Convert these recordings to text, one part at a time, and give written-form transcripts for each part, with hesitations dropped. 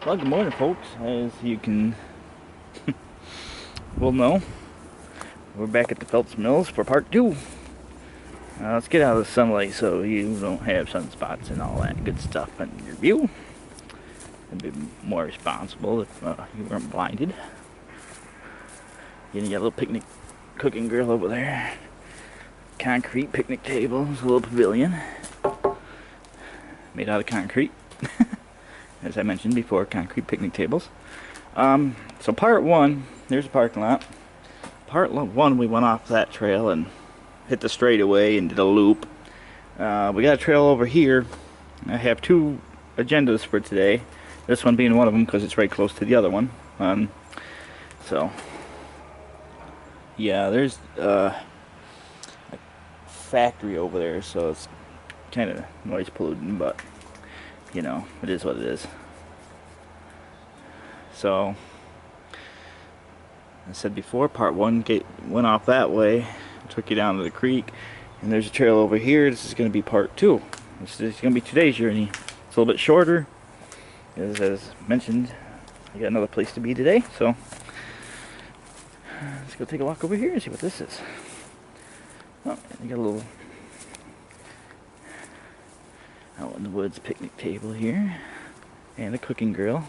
Well, good morning, folks. As you can well know, we're back at the Phelps Mills for part two. Let's get out of the sunlight so you don't have sunspots and all that good stuff in your view. And be more responsible if you weren't blinded. You got a little picnic cooking grill over there. Concrete picnic tables, a little pavilion. Made out of concrete. As I mentioned before, concrete picnic tables. So part one, there's a parking lot. Part one, we went off that trail and hit the straightaway and did a loop. We got a trail over here. I have two agendas for today. This one being one of them because it's right close to the other one. So, yeah, there's a factory over there, so it's kind of noise polluting, but you know, it is what it is. So, I said before, part one went off that way, took you down to the creek, and there's a trail over here. This is going to be part two. This is going to be today's journey. It's a little bit shorter, as mentioned. I got another place to be today, so let's go take a walk over here and see what this is. Oh, you got a little out in the woods picnic table here, and a cooking grill.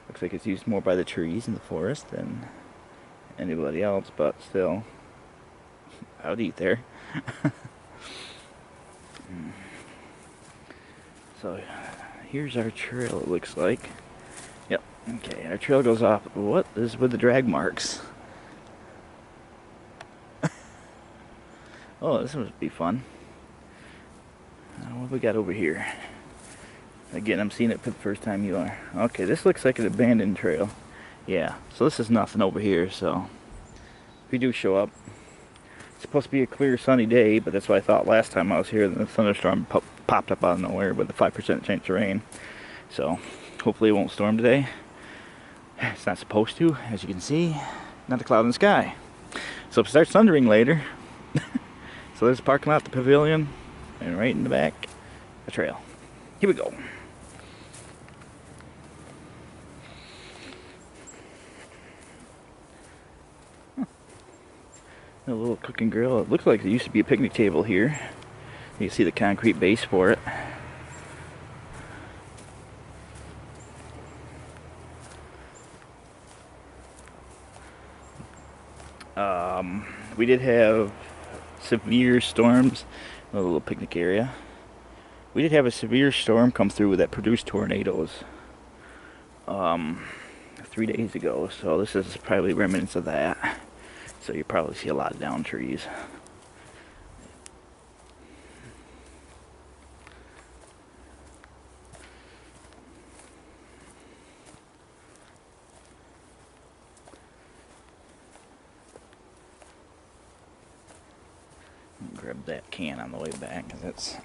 Looks like it's used more by the trees in the forest than anybody else, but still, I would eat there. So here's our trail, it looks like. Yep, okay, our trail goes off. What is with the drag marks? Oh, this must be fun. What have we got over here? Again, I'm seeing it for the first time. You are. Okay, this looks like an abandoned trail. Yeah, so this is nothing over here, so if you do show up, it's supposed to be a clear sunny day, but that's what I thought last time I was here. Then the thunderstorm popped up out of nowhere with a 5% chance of rain. So hopefully it won't storm today. It's not supposed to, as you can see. Not a cloud in the sky. So if it starts thundering later, so there's the parking lot, the pavilion, and right in the back, the trail. Here we go. A little cooking grill. It looks like there used to be a picnic table here. You can see the concrete base for it. We did have severe storms. A little picnic area. We did have a severe storm come through that produced tornadoes 3 days ago. So this is probably remnants of that. So you probably see a lot of down trees. Grab that can on the way back because it's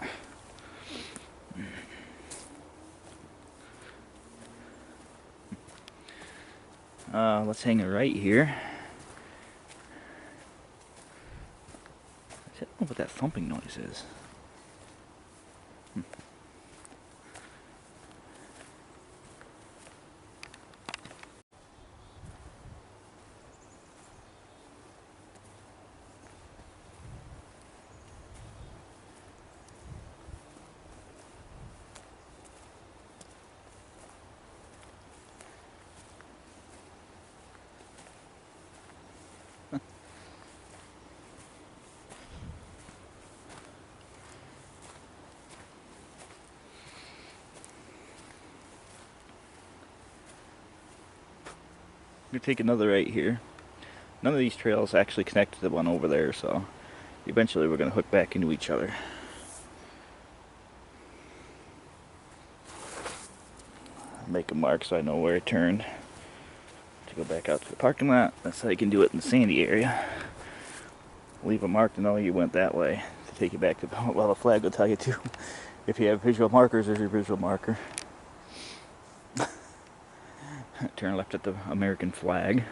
let's hang it right here. I don't know what that thumping noise is. I'm gonna take another right here. None of these trails actually connect to the one over there, so eventually we're gonna hook back into each other. Make a mark so I know where I turned to go back out to the parking lot. That's how you can do it in the sandy area. Leave a mark to know you went that way to take you back to the, well, the flag will tell you too. If you have visual markers, there's your visual marker. Turn left at the American flag.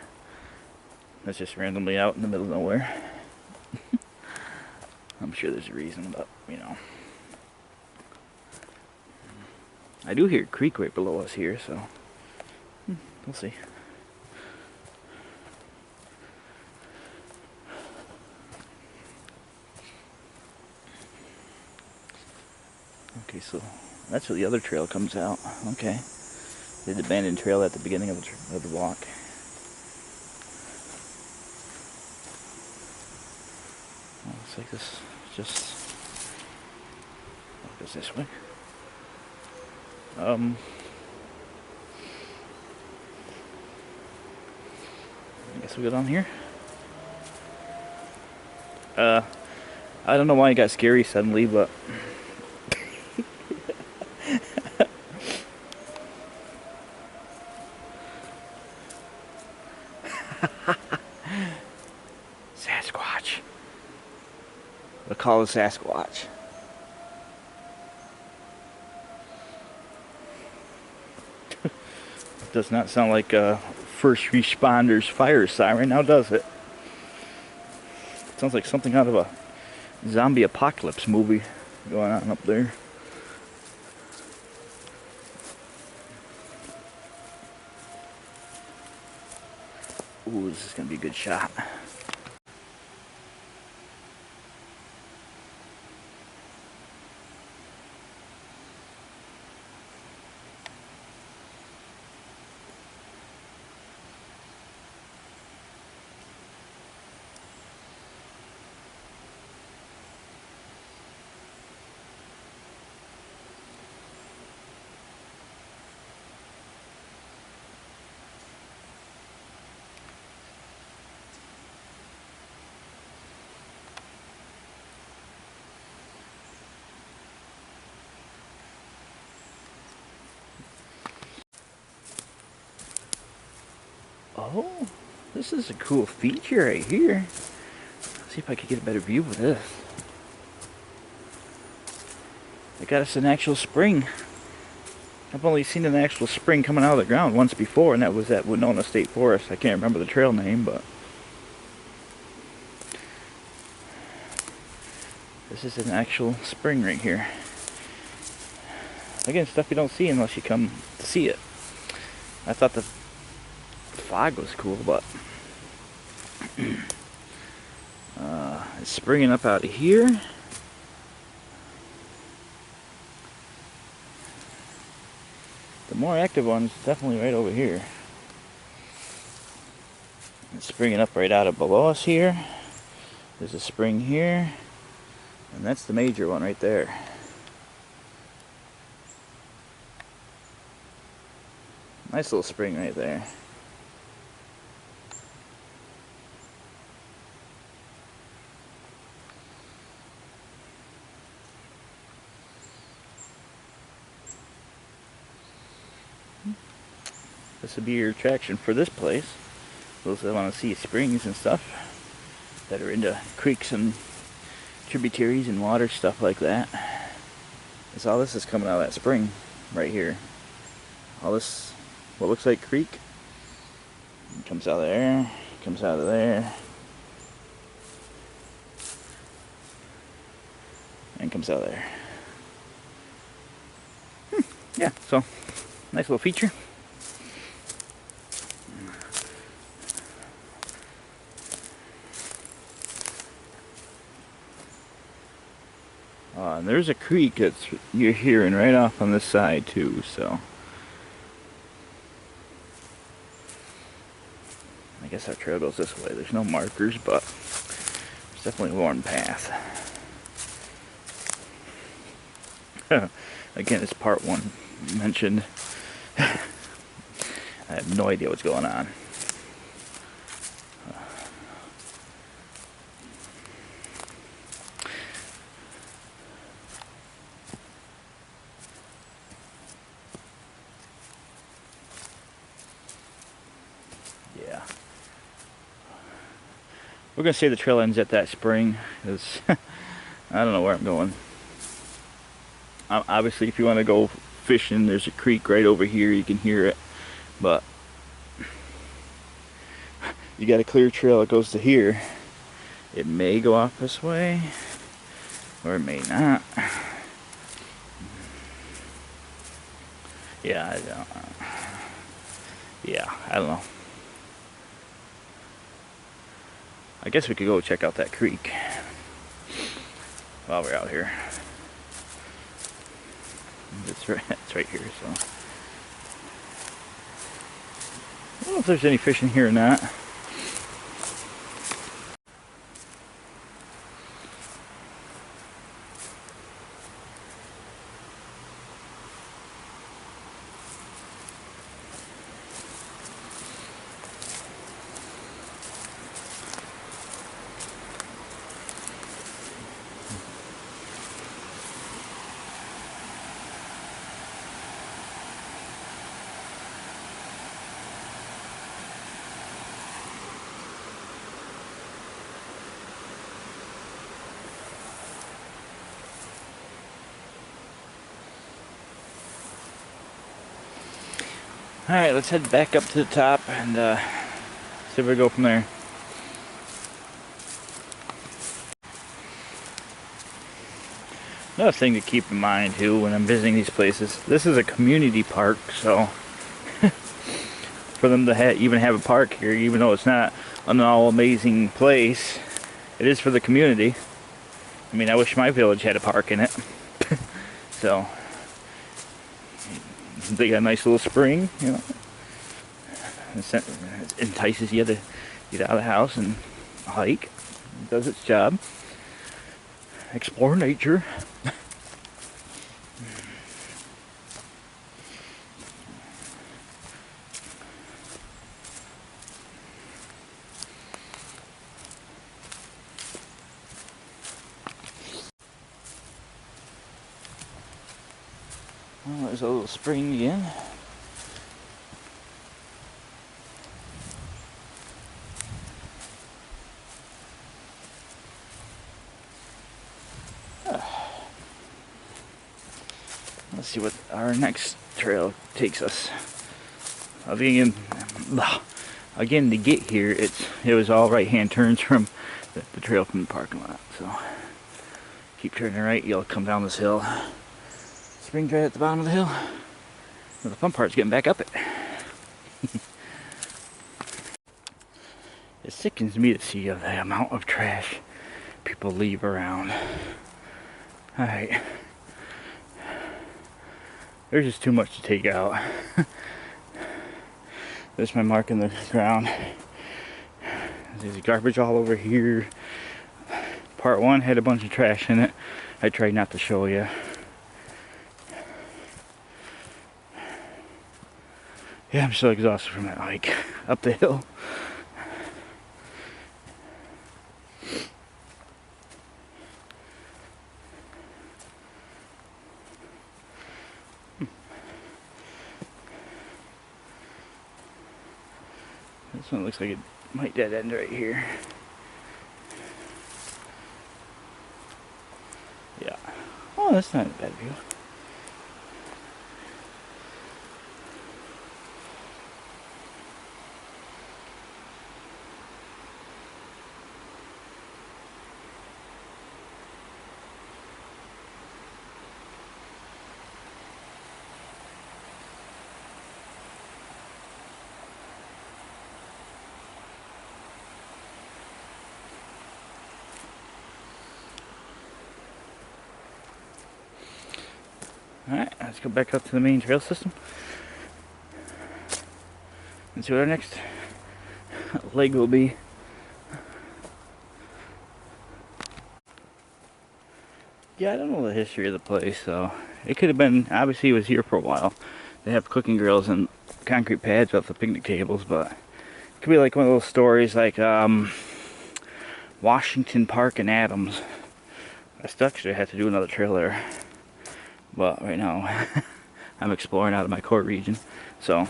That's just randomly out in the middle of nowhere. I'm sure there's a reason, but you know. I do hear a creek right below us here, so we'll see. Okay, so that's where the other trail comes out. Okay. The abandoned trail at the beginning of the walk. Well, looks like this just goes this way. I guess we go down here. I don't know why it got scary suddenly, but Sasquatch. We'll call it Sasquatch. Does not sound like a first responders fire siren, now does it? Sounds like something out of a zombie apocalypse movie going on up there. Ooh, this is gonna be a good shot. Oh, this is a cool feature right here. Let's see if I can get a better view of this. They got us an actual spring. I've only seen an actual spring coming out of the ground once before, and that was at Winona State Forest. I can't remember the trail name, but this is an actual spring right here. Again, stuff you don't see unless you come to see it. I thought the fog was cool, but it's springing up out of here. The more active one's definitely right over here. It's springing up right out of below us here. There's a spring here, and that's the major one right there. Nice little spring right there. This would be your attraction for this place. Those that want to see springs and stuff, that are into creeks and tributaries and water, stuff like that. That's all this is coming out of that spring right here. All this, what looks like creek, comes out of there, comes out of there, and comes out of there. Yeah, so nice little feature. And there's a creek that's you're hearing right off on this side too, so I guess our trail goes this way. There's no markers, but it's definitely a worn path. Again, it's part one mentioned. I have no idea what's going on. Yeah. We're going to say the trail ends at that spring, because I don't know where I'm going. Obviously, if you want to go fishing, there's a creek right over here, you can hear it, but you got a clear trail that goes to here. It may go off this way, or it may not. Yeah, I don't. Yeah, I don't know. I guess we could go check out that creek while we're out here. It's right here, so. I don't know if there's any fish in here or not. Alright, let's head back up to the top and see where we go from there. Another thing to keep in mind too when I'm visiting these places, this is a community park, so for them to even have a park here, even though it's not an all amazing place, it is for the community. I mean, I wish my village had a park in it. So they got a nice little spring, you know. It entices you to get out of the house and hike. It does its job. Explore nature. Well, there's a little spring again. Let's see what our next trail takes us. Again, to get here, it was all right-hand turns from the trail from the parking lot. So keep turning right, you'll come down this hill. Spring's right at the bottom of the hill. Well, the fun part's getting back up it. It sickens me to see the amount of trash people leave around. Alright. There's just too much to take out. There's my mark in the ground. There's garbage all over here. Part 1 had a bunch of trash in it. I tried not to show you. Yeah, I'm so exhausted from that hike up the hill. This one looks like it might dead end right here. Yeah. Oh, that's not a bad view. Alright, let's go back up to the main trail system and see what our next leg will be. Yeah, I don't know the history of the place, so it could have been, obviously it was here for a while. They have cooking grills and concrete pads off the picnic tables, but it could be like one of those stories like Washington Park and Adams. I still actually have to do another trail there. But right now, I'm exploring out of my core region. So,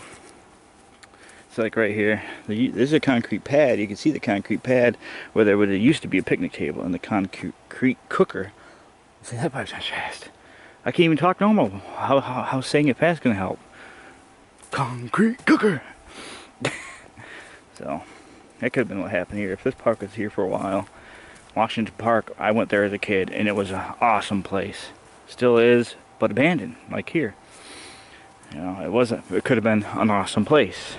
it's like right here. There's a concrete pad. You can see the concrete pad where there used to be a picnic table and the concrete cooker. See, that pipe's not fast. I can't even talk normal. How's saying it fast gonna help? Concrete cooker! So, that could have been what happened here. If this park was here for a while. Washington Park, I went there as a kid and it was an awesome place. Still is. But abandoned, like here. You know, it could have been an awesome place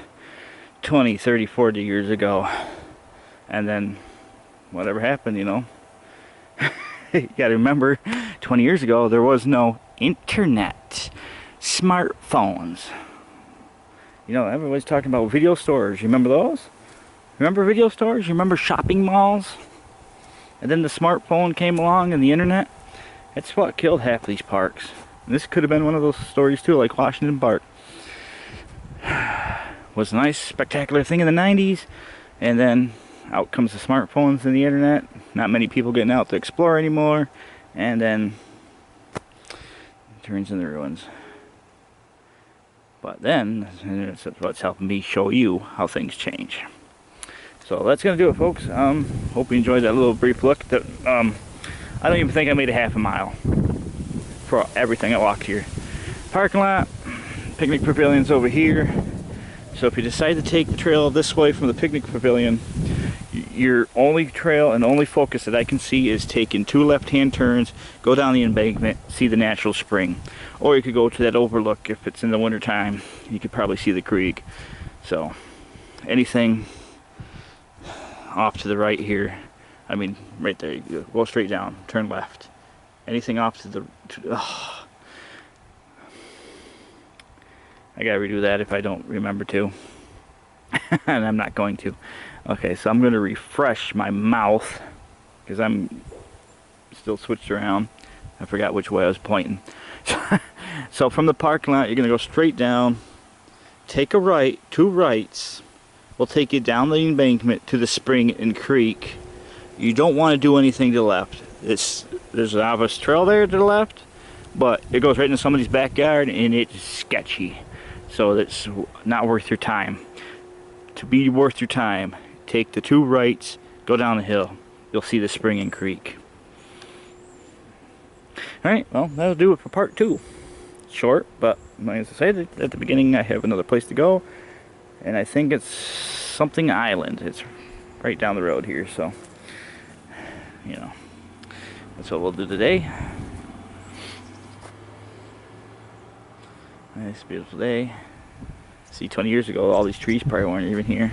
20, 30, 40 years ago. And then whatever happened, you know. You gotta remember, 20 years ago there was no internet, smartphones. You know, everybody's talking about video stores. You remember those? Remember video stores? You remember shopping malls? And then the smartphone came along and the internet. That's what killed half these parks. And this could have been one of those stories too, like Washington Park. Was a nice, spectacular thing in the 90s, and then out comes the smartphones and the internet. Not many people getting out to explore anymore, and then it turns into ruins. But then, that's what's helping me show you how things change. So that's gonna do it, folks. Hope you enjoyed that little brief look. I don't even think I made a half a mile for everything I walked here. Parking lot, picnic pavilion's over here. So if you decide to take the trail this way from the picnic pavilion, your only trail and only focus that I can see is taking 2 left-hand turns, go down the embankment, see the natural spring. Or you could go to that overlook if it's in the winter time. You could probably see the creek. So anything off to the right here, I mean right there, you go straight down, turn left. Anything off to the I gotta redo that if I don't remember to. And I'm not going to. Okay, so I'm gonna refresh my mouth because I'm still switched around. I forgot which way I was pointing. So from the parking lot, you're gonna go straight down, take a right, 2 rights will take you down the embankment to the spring and creek. You don't want to do anything to the left. There's an obvious trail there to the left, but it goes right into somebody's backyard and it's sketchy. So that's not worth your time. To be worth your time, take the 2 rights, go down the hill. You'll see the spring and creek. Alright, well, that'll do it for part 2. Short, but as I said at the beginning, I have another place to go. And I think it's something island. It's right down the road here, so, you know, that's what we'll do today. Nice, beautiful day. See, 20 years ago, all these trees probably weren't even here.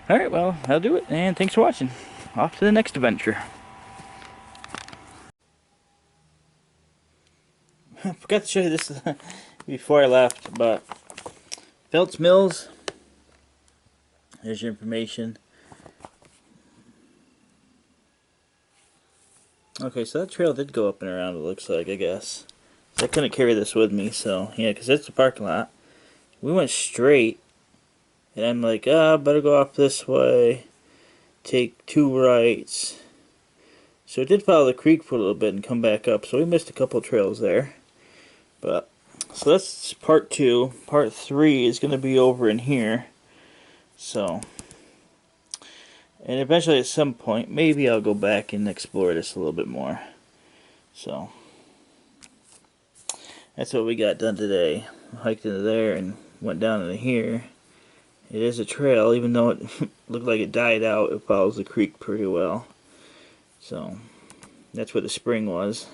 Alright, well, that'll do it, and thanks for watching. Off to the next adventure. I forgot to show you this before I left, but Phelps Mills, there's your information. Okay, so that trail did go up and around, it looks like, I guess. So I couldn't carry this with me, so yeah, because it's the parking lot. We went straight, and I'm like, better go off this way, take 2 rights. So it did follow the creek for a little bit and come back up, so we missed a couple trails there. But so that's part 2. Part 3 is going to be over in here. So, and eventually at some point, maybe I'll go back and explore this a little bit more. So, that's what we got done today. Hiked into there and went down into here. It is a trail, even though it looked like it died out, it follows the creek pretty well. So, that's where the spring was.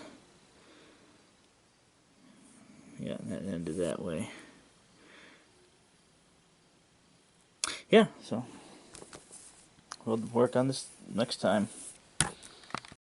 Yeah, that ended that way. Yeah, so we'll work on this next time.